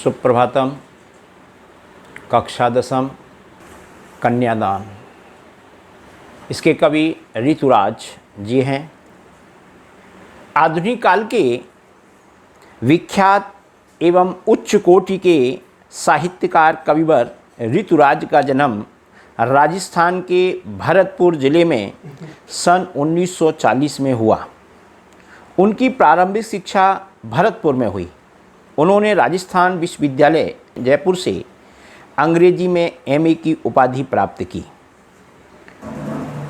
सुप्रभातम। कक्षा 10 कन्यादान। इसके कवि ऋतुराज जी हैं। आधुनिक काल के विख्यात एवं उच्च कोटि के साहित्यकार कविवर ऋतुराज का जन्म राजस्थान के भरतपुर ज़िले में सन 1940 में हुआ। उनकी प्रारंभिक शिक्षा भरतपुर में हुई। उन्होंने राजस्थान विश्वविद्यालय जयपुर से अंग्रेजी में एमए की उपाधि प्राप्त की।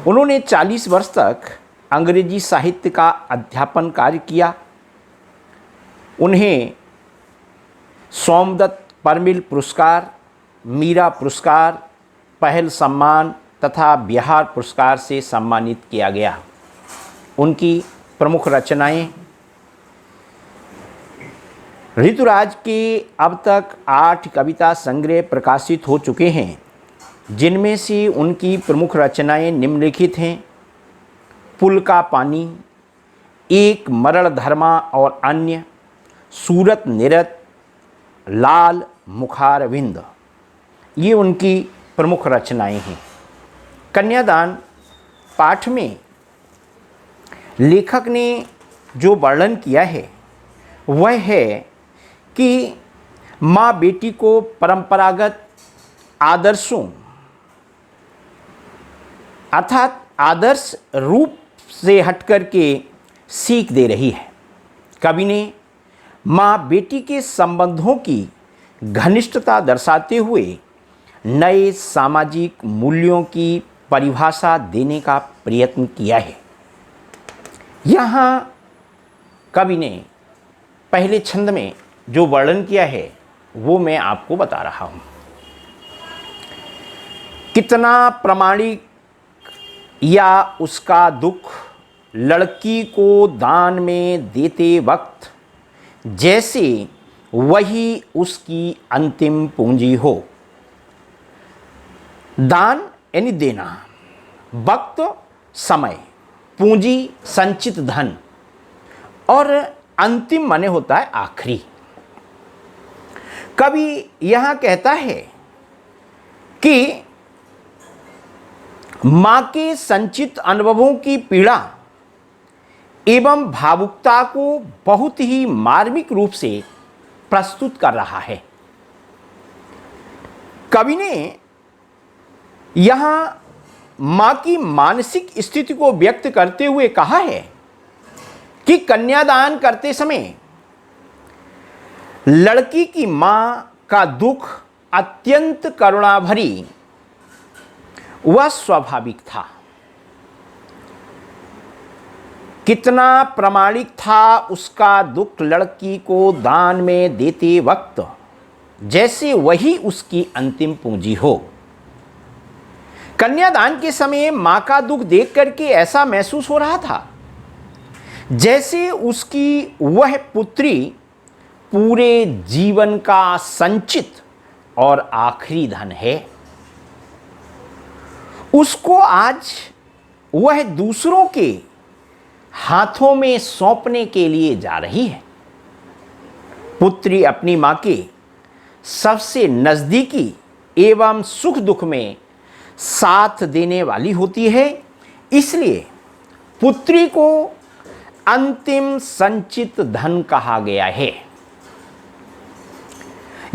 उन्होंने 40 वर्ष तक अंग्रेजी साहित्य का अध्यापन कार्य किया। उन्हें सोमदत्त परमिल पुरस्कार, मीरा पुरस्कार, पहल सम्मान तथा बिहार पुरस्कार से सम्मानित किया गया। उनकी प्रमुख रचनाएं ऋतुराज के अब तक 8 कविता संग्रह प्रकाशित हो चुके हैं, जिनमें से उनकी प्रमुख रचनाएं निम्नलिखित हैं। पुल का पानी, एक मरण धर्मा और अन्य, सूरत निरत, लाल मुखारविंद, ये उनकी प्रमुख रचनाएं हैं। कन्यादान पाठ में लेखक ने जो वर्णन किया है वह है कि माँ बेटी को परंपरागत आदर्शों अर्थात आदर्श रूप से हटकर के सीख दे रही है। कवि ने माँ बेटी के संबंधों की घनिष्ठता दर्शाते हुए नए सामाजिक मूल्यों की परिभाषा देने का प्रयत्न किया है। यहाँ कवि ने पहले छंद में जो वर्णन किया है वो मैं आपको बता रहा हूँ। कितना प्रामाणिक या उसका दुख लड़की को दान में देते वक्त जैसे वही उसकी अंतिम पूंजी हो। दान यानी देना, वक्त समय, पूंजी संचित धन और अंतिम माने होता है आखिरी। कवि यहां कहता है कि मां के संचित अनुभवों की पीड़ा एवं भावुकता को बहुत ही मार्मिक रूप से प्रस्तुत कर रहा है। कवि ने यहां मां की मानसिक स्थिति को व्यक्त करते हुए कहा है कि कन्यादान करते समय लड़की की मां का दुख अत्यंत करुणा भरी वह स्वाभाविक था। कितना प्रामाणिक था उसका दुख लड़की को दान में देते वक्त जैसे वही उसकी अंतिम पूंजी हो। कन्यादान के समय मां का दुख देख करके ऐसा महसूस हो रहा था जैसे उसकी वह पुत्री पूरे जीवन का संचित और आखिरी धन है। उसको आज वह दूसरों के हाथों में सौंपने के लिए जा रही है। पुत्री अपनी मां के सबसे नजदीकी एवं सुख दुख में साथ देने वाली होती है, इसलिए पुत्री को अंतिम संचित धन कहा गया है।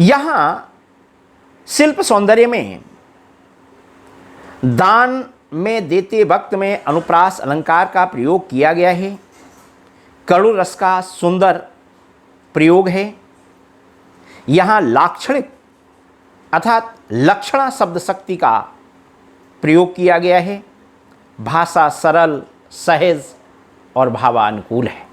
यहां शिल्प सौंदर्य में दान में देते वक्त में अनुप्रास अलंकार का प्रयोग किया गया है। कड़ु रस का सुंदर प्रयोग है। यहां लाक्षणिक अर्थात लक्षणा शब्द शक्ति का प्रयोग किया गया है। भाषा सरल, सहज और भावानुकूल है।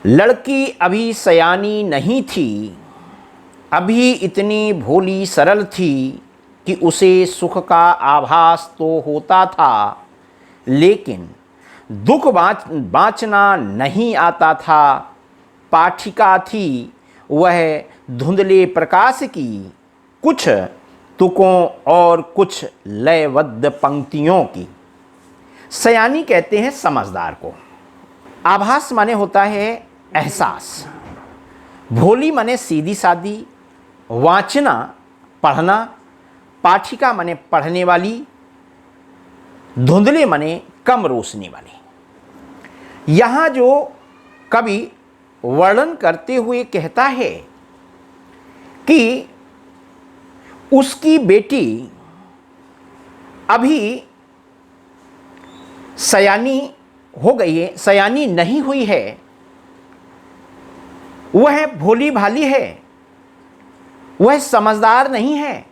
लड़की अभी सयानी नहीं थी, अभी इतनी भोली सरल थी कि उसे सुख का आभास तो होता था, लेकिन दुख बाँचना नहीं आता था। पाठिका थी वह धुंधले प्रकाश की, कुछ तुकों और कुछ लयबद्ध पंक्तियों की। सयानी कहते हैं समझदार को। आभास माने होता है एहसास। भोली माने सीधी सादी, वाचना पढ़ना, पाठिका माने पढ़ने वाली, धुंधले माने कम रोशनी वाली। यहाँ जो कवि वर्णन करते हुए कहता है कि उसकी बेटी अभी सयानी हो गई है, सयानी नहीं हुई है, वह भोली भाली है, वह समझदार नहीं है,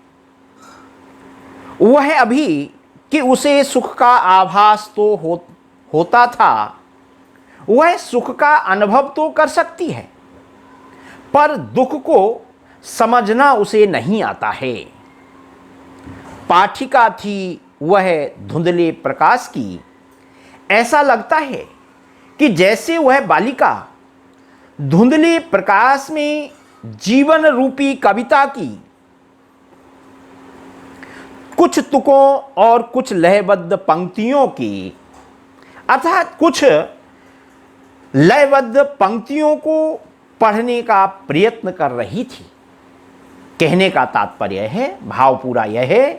वह अभी कि उसे सुख का आभास तो होता था, वह सुख का अनुभव तो कर सकती है, पर दुख को समझना उसे नहीं आता है। पाठिका थी वह धुंधले प्रकाश की, ऐसा लगता है कि जैसे वह बालिका धुंधले प्रकाश में जीवन रूपी कविता की कुछ तुकों और कुछ लयबद्ध पंक्तियों की, अर्थात कुछ लयबद्ध पंक्तियों को पढ़ने का प्रयत्न कर रही थी। कहने का तात्पर्य है, भाव पूरा यह है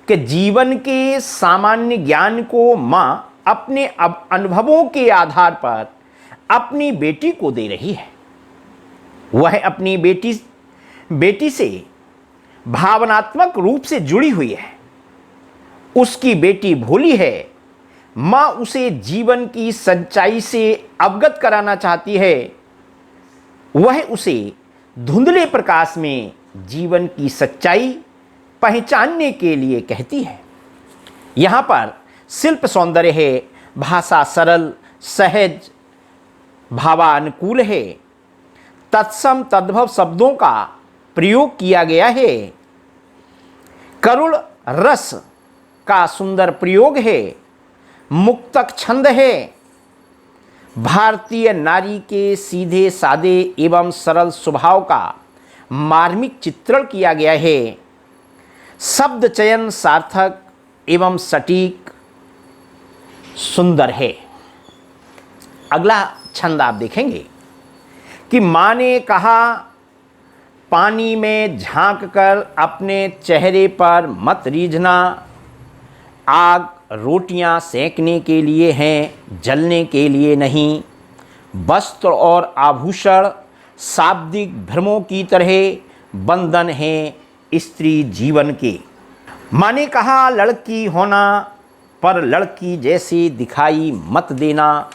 कि जीवन के सामान्य ज्ञान को माँ अपने अनुभवों के आधार पर अपनी बेटी को दे रही है। वह अपनी बेटी से भावनात्मक रूप से जुड़ी हुई है। उसकी बेटी भोली है, माँ उसे जीवन की सच्चाई से अवगत कराना चाहती है। वह उसे धुंधले प्रकाश में जीवन की सच्चाई पहचानने के लिए कहती है। यहाँ पर शिल्प सौंदर्य है, भाषा सरल सहज भावानुकूल है, तत्सम तद्भव शब्दों का प्रयोग किया गया है, करुण रस का सुंदर प्रयोग है, मुक्तक छंद है, भारतीय नारी के सीधे सादे एवं सरल स्वभाव का मार्मिक चित्रण किया गया है, शब्द चयन सार्थक एवं सटीक सुंदर है। अगला छंद आप देखेंगे कि माँ ने कहा, पानी में झांक कर अपने चेहरे पर मत रीझना, आग रोटियां सेंकने के लिए हैं, जलने के लिए नहीं। वस्त्र और आभूषण शाब्दिक भ्रमों की तरह बंधन हैं स्त्री जीवन के। माँ ने कहा, लड़की होना पर लड़की जैसी दिखाई मत देना।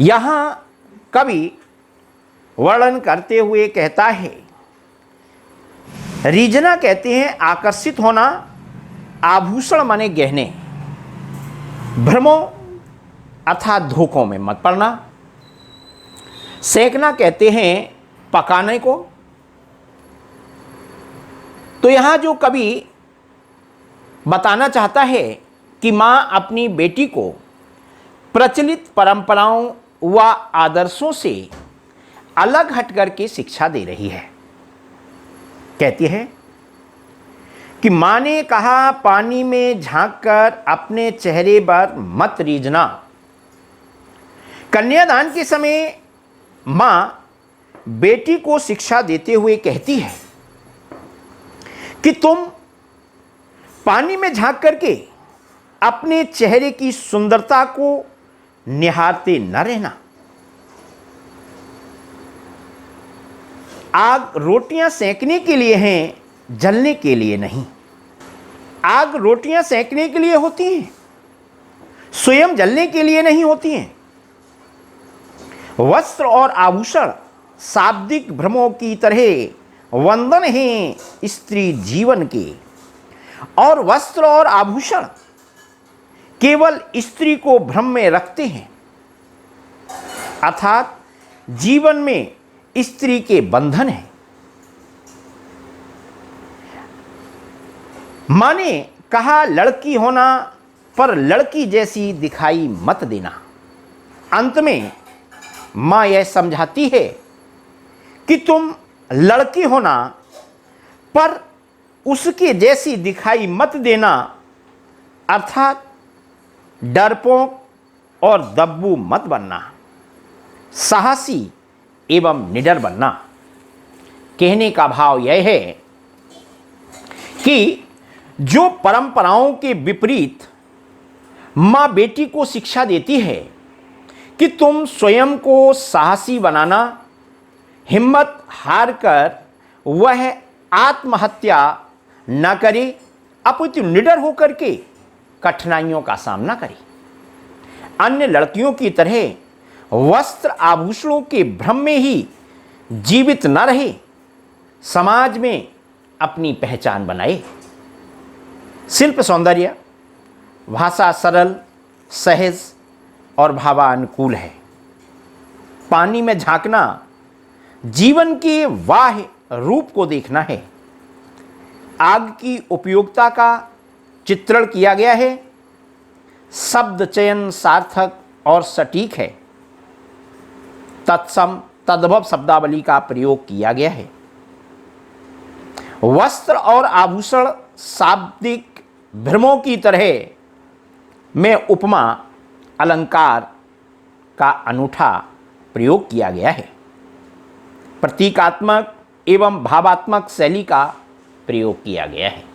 यहाँ कवि वर्णन करते हुए कहता है, रीझना कहते हैं आकर्षित होना, आभूषण माने गहने, भ्रमों अर्थात धोखों में मत पड़ना, सेकना कहते हैं पकाने को। तो यहाँ जो कवि बताना चाहता है कि माँ अपनी बेटी को प्रचलित परंपराओं व आदर्शों से अलग हट करके शिक्षा दे रही है। कहती है कि माँ ने कहा, पानी में झांककर अपने चेहरे पर मत रीझना। कन्यादान के समय माँ बेटी को शिक्षा देते हुए कहती है कि तुम पानी में झांक करके अपने चेहरे की सुंदरता को निहारते न रहना। आग रोटियां सेंकने के लिए हैं, जलने के लिए नहीं। आग रोटियां सेंकने के लिए होती हैं, स्वयं जलने के लिए नहीं होती हैं। वस्त्र और आभूषण शाब्दिक भ्रमों की तरह वंदन हैं स्त्री जीवन के, और वस्त्र और आभूषण केवल स्त्री को भ्रम में रखते हैं, अर्थात जीवन में स्त्री के बंधन है। माँ ने कहा, लड़की होना पर लड़की जैसी दिखाई मत देना। अंत में माँ यह समझाती है कि तुम लड़की होना पर उसके जैसी दिखाई मत देना, अर्थात डरपोक और दब्बू मत बनना, साहसी एवं निडर बनना। कहने का भाव यह है कि जो परंपराओं के विपरीत माँ बेटी को शिक्षा देती है कि तुम स्वयं को साहसी बनाना, हिम्मत हार कर वह आत्महत्या न करे, अपितु निडर होकर के कठिनाइयों का सामना करे। अन्य लड़कियों की तरह वस्त्र आभूषणों के भ्रम में ही जीवित न रहे, समाज में अपनी पहचान बनाए। शिल्प सौंदर्य, भाषा सरल, सहज और भावानुकूल है। पानी में झांकना जीवन के वाह्य रूप को देखना है। आग की उपयोगिता का चित्रण किया गया है। शब्द चयन सार्थक और सटीक है। तत्सम तद्भव शब्दावली का प्रयोग किया गया है। वस्त्र और आभूषण शाब्दिक भ्रमों की तरह में उपमा अलंकार का अनूठा प्रयोग किया गया है। प्रतीकात्मक एवं भावात्मक शैली का प्रयोग किया गया है।